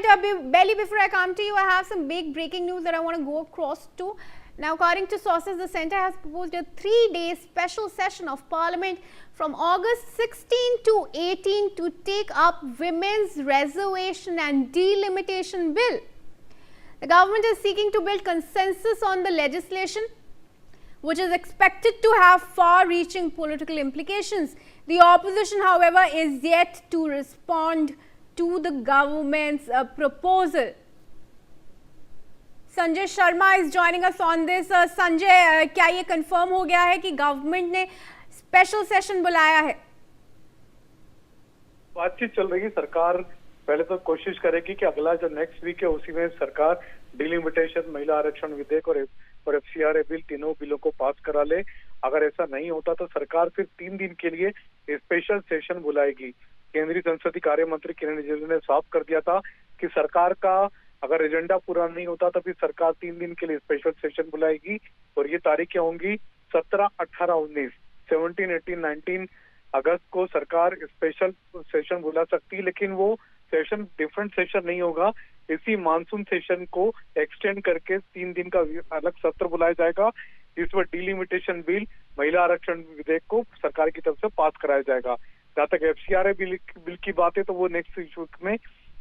right, Belly, before I come to you, I have some big breaking news that I want to go across to. Now, according to sources, the centre has proposed a 3-day special session of Parliament from August 16 to 18 to take up Women's Reservation and Delimitation Bill. The government is seeking to build consensus on the legislation, which is expected to have far-reaching political implications. The opposition, however, is yet to respond to the government's proposal. Sanjay Sharma is joining us on this. Sanjay, क्या ये confirm हो गया है कि government ने special session बुलाया है? बातचीत चल रही है। सरकार पहले तो कोशिश करेगी कि अगला जो नेक्स्ट वीक है उसी में सरकार डिलिमिटेशन, महिला आरक्षण विधेयक और एफसीआरए बिल, तीनों बिलों को पास करा ले। अगर ऐसा नहीं होता तो सरकार फिर 3 दिन के लिए स्पेशल सेशन बुलाएगी। केंद्रीय संसदीय कार्य मंत्री किरण रिजिजू ने साफ कर दिया था कि सरकार का अगर एजेंडा पूरा नहीं होता तो फिर सरकार 3 दिन के लिए स्पेशल सेशन बुलाएगी और ये तारीखें होंगी 17, 18, 19, 17, 18, 19 अगस्त को सरकार स्पेशल सेशन बुला सकती है। लेकिन वो सेशन डिफरेंट सेशन नहीं होगा, इसी मानसून सेशन को एक्सटेंड करके 3 दिन का अलग सत्र बुलाया जाएगा, जिसमें डिलिमिटेशन बिल, महिला आरक्षण विधेयक को सरकार की तरफ से पास कराया जाएगा। जहाँ तक एफसीआरए बिल की बात है तो वो नेक्स्ट इशू में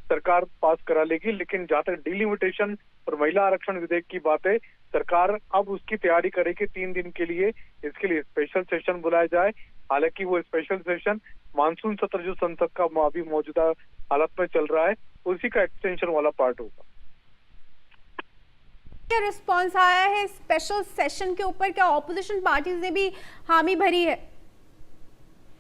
सरकार पास करा लेगी। लेकिन जहाँ तक डिलिमिटेशन और महिला आरक्षण विधेयक की बात है, सरकार अब उसकी तैयारी करेगी 3 दिन के लिए इसके लिए स्पेशल सेशन बुलाया जाए। हालांकि वो स्पेशल सेशन मानसून सत्र जो संसद का अभी मौजूदा हालत में चल रहा है उसी का एक्सटेंशन वाला पार्ट होगा। क्या रिस्पॉन्स आया है स्पेशल सेशन के ऊपर? क्या ऑपोजिशन पार्टीज ने भी हामी भरी है?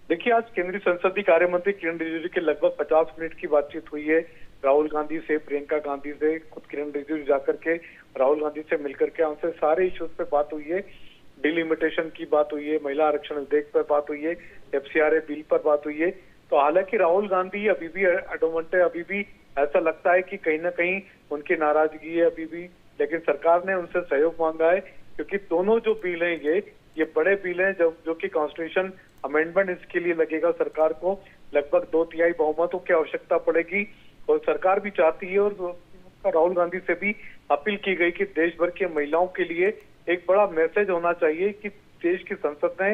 देखिए, आज केंद्रीय संसदीय कार्य मंत्री किरण रिजिजू के लगभग 50 मिनट की बातचीत हुई है। राहुल गांधी से, प्रियंका गांधी से, खुद किरण रिजिजू जाकर के राहुल गांधी से मिलकर के उनसे सारे इश्यूज पे बात हुई है। डिलिमिटेशन की बात हुई है, महिला आरक्षण विधेयक पर बात हुई है, एफसीआरए बिल पर बात हुई है। तो हालांकि राहुल गांधी अभी भी एडोमेंट है, अभी भी ऐसा लगता है कि कहीं ना कहीं उनकी नाराजगी है अभी भी। लेकिन सरकार ने उनसे सहयोग मांगा है क्योंकि दोनों जो बिल हैं ये बड़े बिल हैं जो कि कॉन्स्टिट्यूशन अमेंडमेंट इसके लिए लगेगा। सरकार को लगभग 2/3 बहुमतों की आवश्यकता पड़ेगी और सरकार भी चाहती है और राहुल गांधी से भी अपील की गई कि देश भर की महिलाओं के लिए एक बड़ा मैसेज होना चाहिए कि देश की संसद ने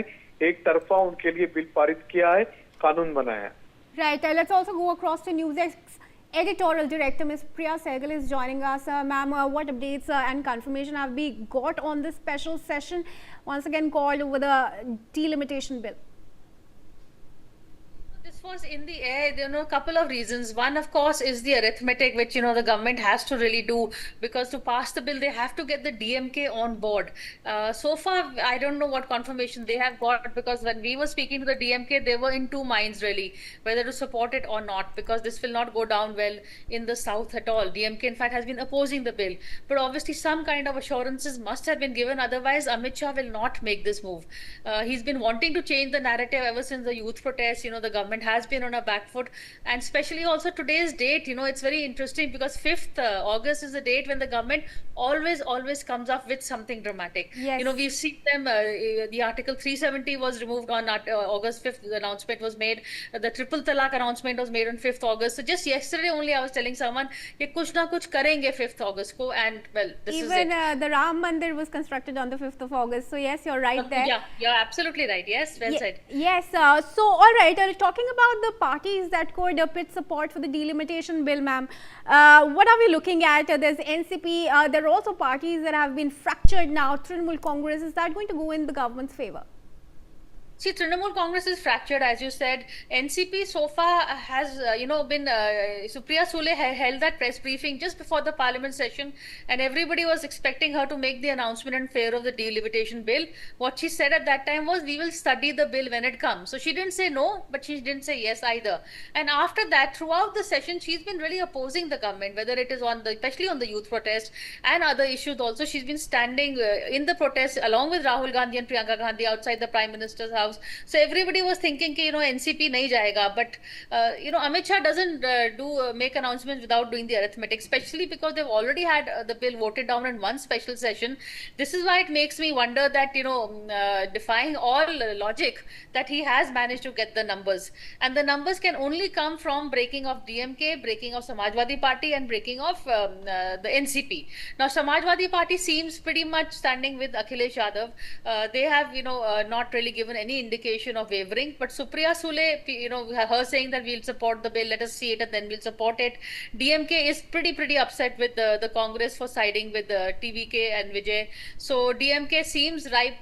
एक तरफा उनके लिए बिल पारित किया है, कानून बनाया है। Right. Let's also go across to NewsX editorial director Ms. Priya Sehgal is joining us. Ma'am, what updates and confirmation have we got on this special session once again called over the delimitation bill? This was in the air, a couple of reasons. One, of course, is the arithmetic, which, the government has to really do, because to pass the bill, they have to get the DMK on board. So far, I don't know what confirmation they have got, because when we were speaking to the DMK, they were in two minds, really, whether to support it or not, because this will not go down well in the South at all. DMK, in fact, has been opposing the bill. But obviously, some kind of assurances must have been given. Otherwise, Amit Shah will not make this move. He's been wanting to change the narrative ever since the youth protests. The government has been on a back foot, and especially also today's date, it's very interesting because 5th August is the date when the government always comes up with something dramatic. Yes. We've seen them, the article 370 was removed on August 5th, the announcement was made, the triple talaq announcement was made on 5th August. So just yesterday only I was telling someone कि कुछ ना कुछ करेंगे 5th August को, and well, this is it. Even the Ram Mandir was constructed on the 5th of August. So yes, you're right there. Yeah, you're absolutely right. Yes, well said. Yes. So all right, talking about the parties that could pit support for the delimitation bill, ma'am, what are we looking at? There's NCP. There are also parties that have been fractured now. Trinamool Congress, is that going to go in the government's favor? See, Trinamool Congress is fractured, as you said. NCP so far has, been, Supriya Sule held that press briefing just before the parliament session, and everybody was expecting her to make the announcement in favor of the delimitation bill. What she said at that time was, we will study the bill when it comes. So she didn't say no, but she didn't say yes either. And after that, throughout the session, she's been really opposing the government, whether it is especially on the youth protest and other issues also. She's been standing in the protest along with Rahul Gandhi and Priyanka Gandhi outside the Prime Minister's house. gloves. So everybody was thinking कि NCP नहीं जाएगा, but Amit Shah doesn't make announcements without doing the arithmetic, especially because they've already had the bill voted down in one special session. This is why it makes me wonder that defying all logic, that he has managed to get the numbers, and the numbers can only come from breaking of DMK, breaking of Samajwadi Party, and breaking of the NCP. Now Samajwadi Party seems pretty much standing with Akhilesh Yadav. They have not really given any indication of wavering, but Supriya Sule, her saying that we'll support the bill, let us see it and then we'll support it. DMK is pretty upset with the Congress for siding with TVK and Vijay. So DMK seems ripe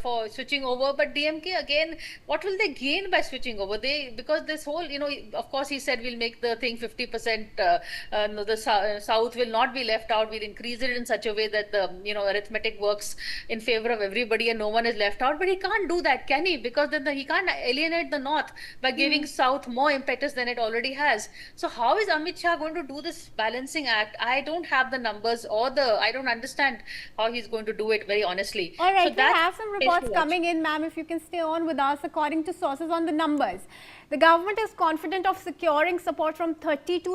for switching over, but DMK again, what will they gain by switching over? Because this whole, of course he said we'll make the thing 50%, the South will not be left out, we'll increase it in such a way that the arithmetic works in favor of everybody and no one is left out, but he can't do that, can he? Because then he can't alienate the North by giving South more impetus than it already has. So how is Amit Shah going to do this balancing act? I don't have the numbers or I don't understand how he's going to do it, very honestly. All right, So we have some reports coming in, ma'am, if you can stay on with us. According to sources on the numbers, the government is confident of securing support from 32